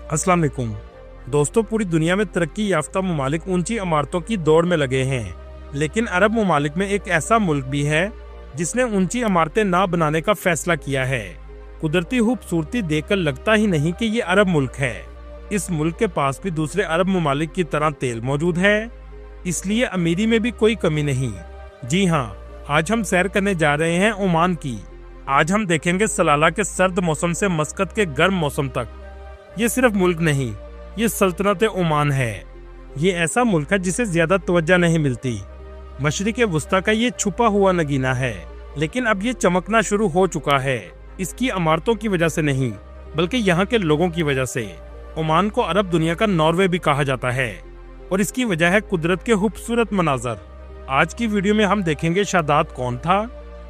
अस्सलाम वालेकुम दोस्तों, पूरी दुनिया में तरक्की याफ्ता ममालिक ऊंची इमारतों की दौड़ में लगे हैं, लेकिन अरब ममालिक में एक ऐसा मुल्क भी है जिसने ऊंची इमारतें ना बनाने का फैसला किया है। कुदरती खूबसूरती देखकर लगता ही नहीं कि ये अरब मुल्क है। इस मुल्क के पास भी दूसरे अरब ममालिक की तरह तेल मौजूद है, इसलिए अमीरी में भी कोई कमी नहीं। जी हाँ, आज हम सैर करने जा रहे हैं ओमान की। आज हम देखेंगे सलाला के सर्द मौसम से मस्कत के गर्म मौसम तक। ये सिर्फ मुल्क नहीं, ये सल्तनत ओमान है। ये ऐसा मुल्क है जिसे ज्यादा तवज्जो नहीं मिलती। मशरिक़ वुस्ता का ये छुपा हुआ नगीना है, लेकिन अब ये चमकना शुरू हो चुका है। इसकी इमारतों की वजह से नहीं, बल्कि यहाँ के लोगों की वजह से। ओमान को अरब दुनिया का नॉर्वे भी कहा जाता है, और इसकी वजह है कुदरत के खूबसूरत मनाजर। आज की वीडियो में हम देखेंगे शादाद कौन था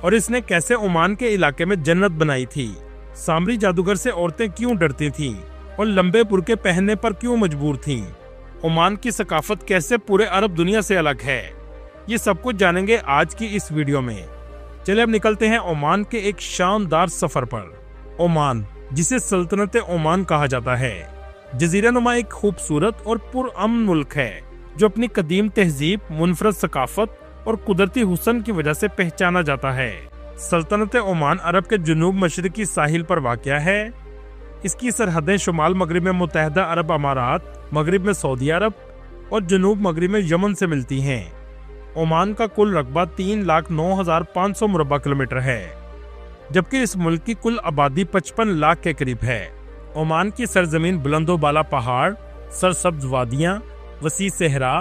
और इसने कैसे ओमान के इलाके में जन्नत बनाई थी। सामरी जादूगर से औरतें क्यों डरती थीं और लंबे बुर्के पहनने पर क्यों मजबूर थीं। ओमान की सकाफत कैसे पूरे अरब दुनिया से अलग है, ये सब कुछ जानेंगे आज की इस वीडियो में। चलिए अब निकलते हैं ओमान के एक शानदार सफर पर। ओमान, जिसे सल्तनत ओमान कहा जाता है, जजीरा नुमा एक खूबसूरत और पुरअमन मुल्क है जो अपनी कदीम तहजीब, मुनफरद सकाफत और कुदरती हुस्न की वजह से पहचाना जाता है। सल्तनत ओमान अरब के जुनूब मशरिकी साहिल पर वाक़या है। इसकी सरहदें शुमाल मगरिब में मुत्तहदा अरब अमारात, मगरिब में सऊदी अरब और जनूब मगरिब में यमन से मिलती हैं। ओमान का कुल रकबा 3,09,500 मुरब्बा किलोमीटर है, जबकि इस मुल्क की कुल आबादी 55 लाख के करीब है। ओमान की सरजमीन बुलंदो बाला पहाड़, सरसब्ज वादियाँ, वसी सहरा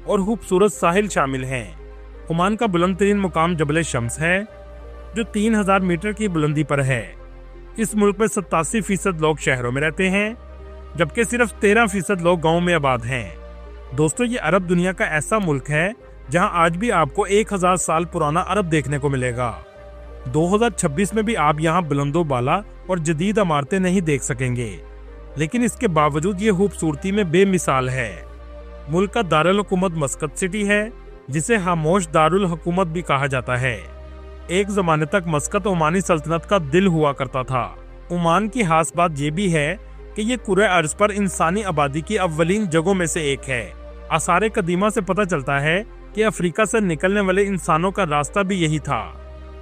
और खूबसूरत साहिल शामिल हैं। ओमान का बुलंद तरीन मुकाम जबल शम्स है, जो 3,000 मीटर की बुलंदी पर है। इस मुल्क में 87% लोग शहरों में रहते हैं, जबकि सिर्फ 13% लोग गाँव में आबाद हैं। दोस्तों, ये अरब दुनिया का ऐसा मुल्क है जहां आज भी आपको 1000 साल पुराना अरब देखने को मिलेगा। 2026 में भी आप यहां बुलंदो बाला और जदीद इमारतें नहीं देख सकेंगे, लेकिन इसके बावजूद ये खूबसूरती में बेमिसाल है। मुल्क का दारुल हुकूमत मस्कत सिटी है, जिसे खामोश दारुल हुकूमत भी कहा जाता है। एक जमाने तक मस्कत ओमानी सल्तनत का दिल हुआ करता था। ओमान की खास बात यह भी है कि ये कुरे अर्ज पर इंसानी आबादी की अव्वलीन जगहों में से एक है। आसारे कदीमा से पता चलता है कि अफ्रीका से निकलने वाले इंसानों का रास्ता भी यही था।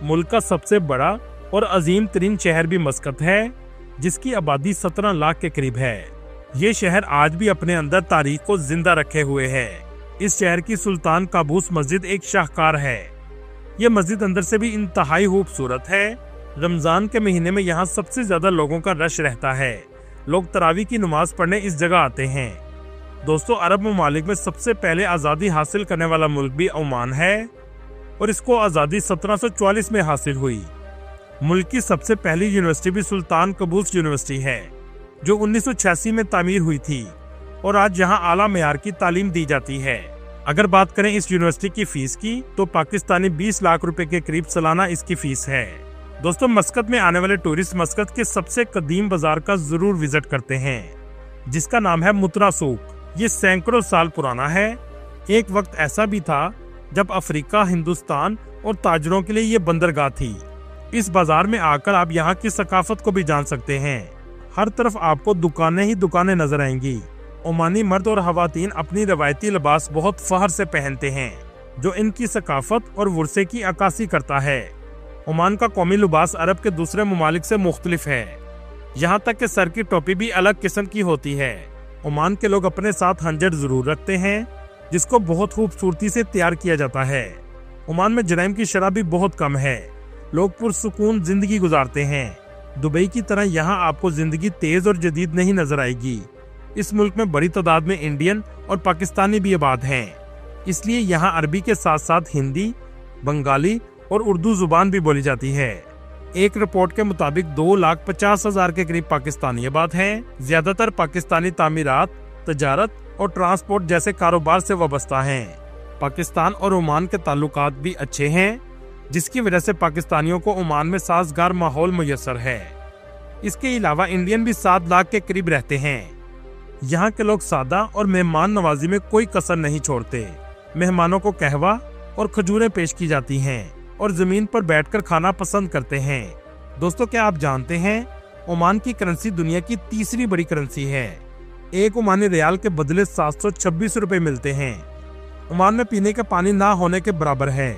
मुल्क का सबसे बड़ा और अजीम तरीन शहर भी मस्कत है, जिसकी आबादी 17 लाख के करीब है। ये शहर आज भी अपने अंदर तारीख को जिंदा रखे हुए है। इस शहर की सुल्तान काबूस मस्जिद एक शाहकार है। यह मस्जिद अंदर से भी इंतहाई खूबसूरत है। रमजान के महीने में यहाँ सबसे ज्यादा लोगों का रश रहता है। लोग तरावी की नमाज पढ़ने इस जगह आते हैं। दोस्तों, अरब ममालिक में सबसे पहले आज़ादी हासिल करने वाला मुल्क भी ओमान है, और इसको आज़ादी 1744 में हासिल हुई। मुल्क की सबसे पहली यूनिवर्सिटी भी सुल्तान कबूस यूनिवर्सिटी है, जो 1986 में तामीर हुई थी, और आज यहाँ आला मेयार की तालीम दी जाती है। अगर बात करें इस यूनिवर्सिटी की फीस की, तो पाकिस्तानी 20 लाख रुपए के करीब सालाना इसकी फीस है। दोस्तों, मस्कत में आने वाले टूरिस्ट मस्कत के सबसे कदीम बाजार का जरूर विजिट करते हैं, जिसका नाम है मुतरा सूक। ये सैकड़ों साल पुराना है। एक वक्त ऐसा भी था जब अफ्रीका, हिंदुस्तान और ताजरों के लिए ये बंदरगाह थी। इस बाजार में आकर आप यहाँ की सकाफत को भी जान सकते हैं। हर तरफ आपको दुकानें ही दुकानें नजर आएंगी। ओमानी मर्द और खवातीन अपनी रवायती लिबास बहुत फख्र से पहनते हैं, जो इनकी सकाफत और वर्से की अक्कासी करता है। ओमान का कौमी लिबास अरब के दूसरे ममालिक से मुख्तलिफ है। यहाँ तक कि सर की टोपी भी अलग किस्म की होती है। ओमान के लोग अपने साथ हंजर जरूर रखते हैं, जिसको बहुत खूबसूरती से तैयार किया जाता है। ओमान में जराइम की शरह भी बहुत कम है। लोग पुरसुकून जिंदगी गुजारते हैं। दुबई की तरह यहाँ आपको जिंदगी तेज और जदीद नहीं नजर आएगी। इस मुल्क में बड़ी तादाद में इंडियन और पाकिस्तानी भी आबाद हैं, इसलिए यहाँ अरबी के साथ साथ हिंदी, बंगाली और उर्दू जुबान भी बोली जाती है। एक रिपोर्ट के मुताबिक 2,50,000 के करीब पाकिस्तानी आबाद हैं। ज्यादातर पाकिस्तानी तामीरात, तजारत और ट्रांसपोर्ट जैसे कारोबार से वाबस्ता हैं। पाकिस्तान और ओमान के ताल्लुकात भी अच्छे हैं, जिसकी वजह से पाकिस्तानियों को ओमान में साजगार माहौल मुयस्सर है। इसके अलावा इंडियन भी 7 लाख के करीब रहते हैं। यहाँ के लोग सादा और मेहमान नवाजी में कोई कसर नहीं छोड़ते। मेहमानों को कहवा और खजूरें पेश की जाती हैं, और जमीन पर बैठकर खाना पसंद करते हैं। दोस्तों, क्या आप जानते हैं ओमान की करेंसी दुनिया की तीसरी बड़ी करेंसी है। एक ओमानी रियाल के बदले 726 रुपए मिलते हैं। ओमान में पीने का पानी ना होने के बराबर है।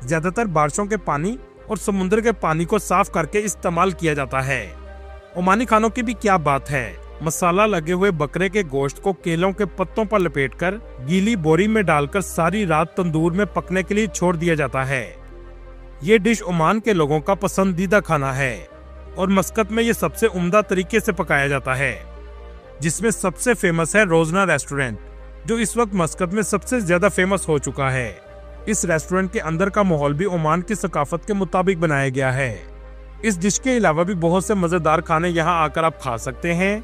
ज्यादातर बारिशों के पानी और समुद्र के पानी को साफ करके इस्तेमाल किया जाता है। ओमानी खानों की भी क्या बात है। मसाला लगे हुए बकरे के गोश्त को केलों के पत्तों पर लपेटकर गीली बोरी में डालकर सारी रात तंदूर में पकने के लिए छोड़ दिया जाता है। ये डिश ओमान के लोगों का पसंदीदा खाना है और मस्कत में ये सबसे उम्दा तरीके से पकाया जाता है, जिसमें सबसे फेमस है रोजना रेस्टोरेंट, जो इस वक्त मस्कत में सबसे ज्यादा फेमस हो चुका है। इस रेस्टोरेंट के अंदर का माहौल भी ओमान की सकाफत के मुताबिक बनाया गया है। इस डिश के अलावा भी बहुत से मजेदार खाने यहाँ आकर आप खा सकते हैं।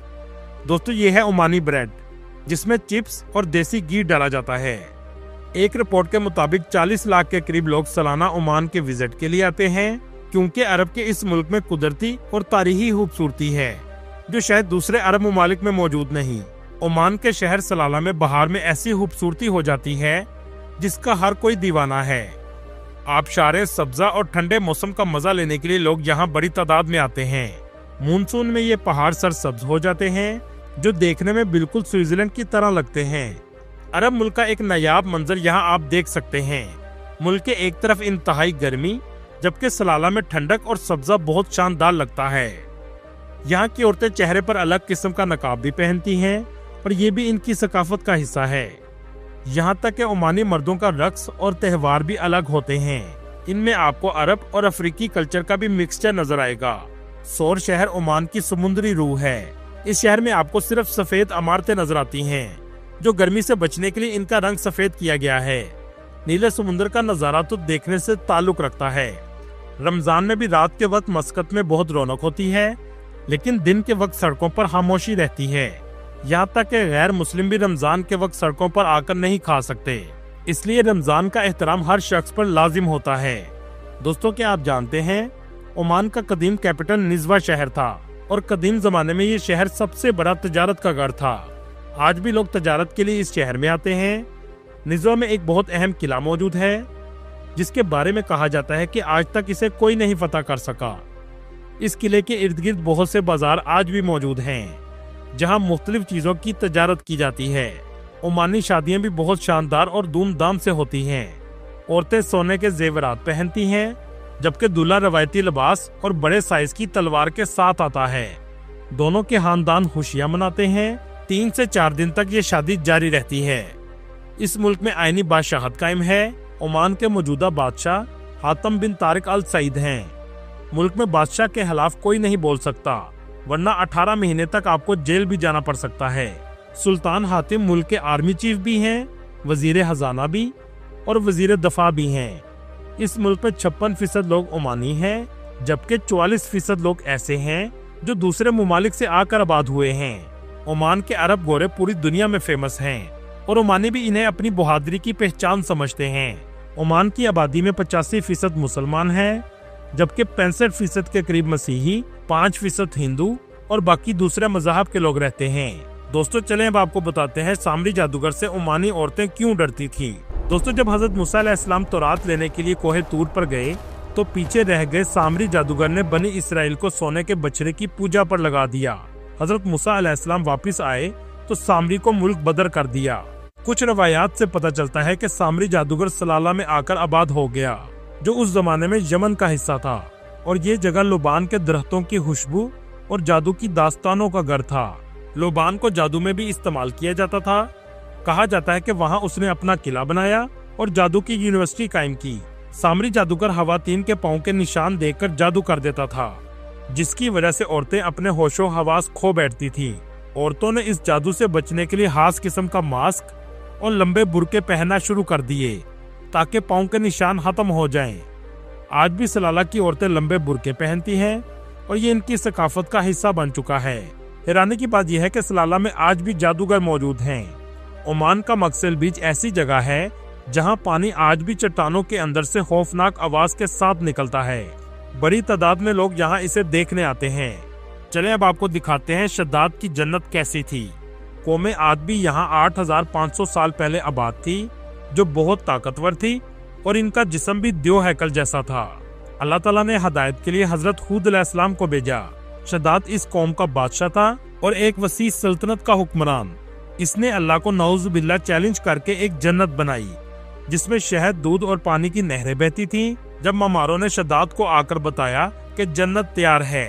दोस्तों, ये है ओमानी ब्रेड, जिसमें चिप्स और देसी घी डाला जाता है। एक रिपोर्ट के मुताबिक 40 लाख के करीब लोग सालाना ओमान के विजिट के लिए आते हैं, क्योंकि अरब के इस मुल्क में कुदरती और तारीखी खूबसूरती है जो शायद दूसरे अरब ममालिक में मौजूद नहीं। ओमान के शहर सलाला में बहार में ऐसी खूबसूरती हो जाती है जिसका हर कोई दीवाना है। आबशारे, सब्जा और ठंडे मौसम का मजा लेने के लिए लोग यहाँ बड़ी तादाद में आते हैं। मानसून में ये पहाड़ सरसब्ज हो जाते हैं, जो देखने में बिल्कुल स्विट्जरलैंड की तरह लगते हैं। अरब मुल्क का एक नायाब मंजर यहाँ आप देख सकते हैं। मुल्क के एक तरफ इंतहाई गर्मी, जबकि सलाला में ठंडक और सब्जा बहुत शानदार लगता है। यहाँ की औरतें चेहरे पर अलग किस्म का नकाब भी पहनती हैं और ये भी इनकी सकाफत का हिस्सा है। यहाँ तक कि ओमानी मर्दों का रक्स और त्योहार भी अलग होते हैं। इनमें आपको अरब और अफ्रीकी कल्चर का भी मिक्सचर नजर आएगा। सौर शहर ओमान की समुद्री रूह है। इस शहर में आपको सिर्फ सफेद इमारतें नजर आती हैं, जो गर्मी से बचने के लिए इनका रंग सफेद किया गया है। नीले समुद्र का नजारा तो देखने से ताल्लुक रखता है। रमजान में भी रात के वक्त मस्कत में बहुत रौनक होती है, लेकिन दिन के वक्त सड़कों पर खामोशी रहती है। यहाँ तक कि गैर मुस्लिम भी रमजान के वक्त सड़कों पर आकर नहीं खा सकते। इसलिए रमजान का एहतराम हर शख्स पर लाजिम होता है। दोस्तों, क्या आप जानते हैं ओमान का कदीम कैपिटल निज़वा शहर था और कदीम जमाने में ये शहर सबसे बड़ा तजारत का घर था। आज भी लोग तजारत के लिए इस शहर में आते हैं। निज़वा में एक बहुत अहम किला मौजूद है, जिसके बारे में कहा जाता है कि आज तक इसे कोई नहीं फतह कर सका। इस किले के इर्द गिर्द बहुत से बाजार आज भी मौजूद हैं, जहां मुख्तलिफ चीजों की तजारत की जाती है। ओमानी शादियां भी बहुत शानदार और धूमधाम से होती हैं। औरतें सोने के जेवरात पहनती हैं, जबकि दूल्हा रवायती लिबास और बड़े साइज की तलवार के साथ आता है। दोनों के खानदान खुशियां मनाते हैं। 3 से 4 दिन तक ये शादी जारी रहती है। इस मुल्क में आईनी बादशाहत कायम है। ओमान के मौजूदा बादशाह हातम बिन तारिक अल सईद हैं। मुल्क में बादशाह के खिलाफ कोई नहीं बोल सकता, वरना 18 महीने तक आपको जेल भी जाना पड़ सकता है। सुल्तान हातिम मुल्क के आर्मी चीफ भी हैं, वजीर खजाना भी और वजीर दफा भी हैं। इस मुल्क में 56% लोग ओमानी हैं, जबकि 44% लोग ऐसे हैं जो दूसरे ममालिक से आकर आबाद हुए हैं। ओमान के अरब गोरे पूरी दुनिया में फेमस हैं और ओमानी भी इन्हें अपनी बहादुरी की पहचान समझते हैं। ओमान की आबादी में 85% मुसलमान हैं, जबकि 65% के करीब मसीही, 5% हिंदू और बाकी दूसरे मज़हब के लोग रहते हैं। दोस्तों, चलें अब आपको बताते हैं सामरी जादूगर से ओमानी औरतें क्यों डरती थीं। दोस्तों, जब हजरत मूसा अलैहिस्सलाम तौरात लेने के लिए कोहे तूर पर गए, तो पीछे रह गए सामरी जादूगर ने बनी इसराइल को सोने के बछड़े की पूजा पर लगा दिया। हजरत मूसा अलैहिस्सलाम वापस आए तो सामरी को मुल्क बदर कर दिया। कुछ रवायात से पता चलता है कि सामरी जादूगर सलाला में आकर आबाद हो गया, जो उस जमाने में यमन का हिस्सा था, और ये जगह लोबान के दरख्तों की खुशबू और जादू की दास्तानों का घर था। लोबान को जादू में भी इस्तेमाल किया जाता था। कहा जाता है कि वहाँ उसने अपना किला बनाया और जादू की यूनिवर्सिटी कायम की। सामरी जादूगर खवातीन के पाँव के निशान देखकर जादू कर देता था, जिसकी वजह से औरतें अपने होशो हवास खो बैठती थीं। औरतों ने इस जादू से बचने के लिए खास किस्म का मास्क और लंबे बुरके पहनना शुरू कर दिए, ताकि पाँव के निशान खत्म हो जाएं। आज भी सलाला की औरतें लंबे बुरके पहनती हैं और ये इनकी सकाफत का हिस्सा बन चुका है। हैरानी की बात यह है कि सलाला में आज भी जादूगर मौजूद हैं। ओमान का मकसल बीच ऐसी जगह है जहां पानी आज भी चट्टानों के अंदर से खौफनाक आवाज के साथ निकलता है। बड़ी तादाद में लोग यहां इसे देखने आते हैं। चलें अब आपको दिखाते हैं शद्दाद की जन्नत कैसी थी। कौमे आद भी यहाँ 8500 साल पहले आबाद थी, जो बहुत ताकतवर थी और इनका जिस्म भी द्यो हैकल जैसा था। अल्लाह ताला ने हदायत के लिए हजरत हूद अलैहिस्सलाम को भेजा। शद्दाद इस कौम का बादशाह था और एक वसी सल्तनत का हुक्मरान। इसने अल्लाह को नौजुबिल्ला चैलेंज करके एक जन्नत बनाई जिसमें शहद, दूध और पानी की नहरें बहती थीं। जब ममारों ने शद्दाद को आकर बताया कि जन्नत तैयार है,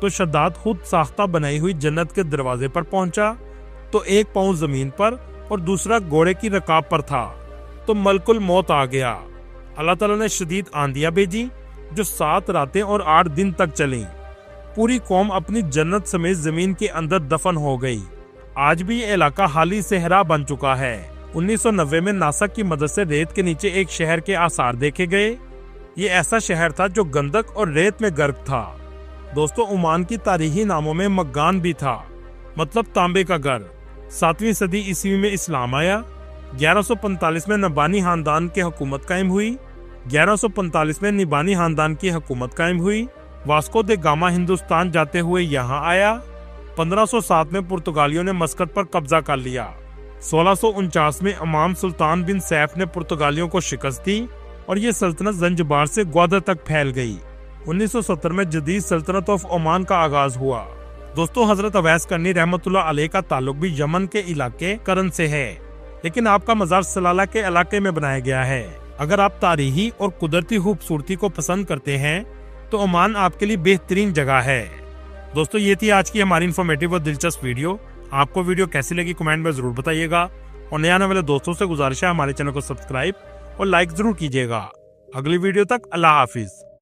तो शद्दाद खुद साख्ता बनाई हुई जन्नत के दरवाजे पर पहुंचा तो एक पांव जमीन पर और दूसरा घोड़े की रकाब पर था, तो मलकुल मौत आ गया। अल्लाह ताला ने शदीद आंधियां भेजी जो 7 रातें और 8 दिन तक चली। पूरी कौम अपनी जन्नत समेत जमीन के अंदर दफन हो गई। आज भी ये इलाका हाली सहरा बन चुका है। 1990 में नासा की मदद से रेत के नीचे एक शहर के आसार देखे गए। ये ऐसा शहर था जो गंदक और रेत में गर्क था। दोस्तों, ओमान की तारीखी नामों में मक्गान भी था, मतलब तांबे का घर। 7वीं सदी ईस्वी में इस्लाम आया। 1145 में नबानी खानदान की हुकूमत कायम हुई। 1145 में निबानी खानदान की हुकूमत कायम हुई। वास्को दे गामा हिंदुस्तान जाते हुए यहाँ आया। 1507 में पुर्तगालियों ने मस्कत पर कब्जा कर लिया। 1649 में इमाम सुल्तान बिन सैफ ने पुर्तगालियों को शिकस्त दी और ये सल्तनत जंजबार से ग्वादर तक फैल गई। 1970 में जदीद सल्तनत ऑफ ओमान का आगाज हुआ। दोस्तों, हजरत अवैस करनी रहमतुल्लाह अलैह का ताल्लुक भी यमन के इलाके करन से है, लेकिन आपका मजार सलाला के इलाके में बनाया गया है। अगर आप तारीखी और कुदरती खूबसूरती को पसंद करते हैं तो ओमान आपके लिए बेहतरीन जगह है। दोस्तों, ये थी आज की हमारी इन्फॉर्मेटिव और दिलचस्प वीडियो। आपको वीडियो कैसी लगी कमेंट में जरूर बताइएगा और नए आने वाले दोस्तों से गुजारिश है हमारे चैनल को सब्सक्राइब और लाइक जरूर कीजिएगा। अगली वीडियो तक अल्लाह हाफिज।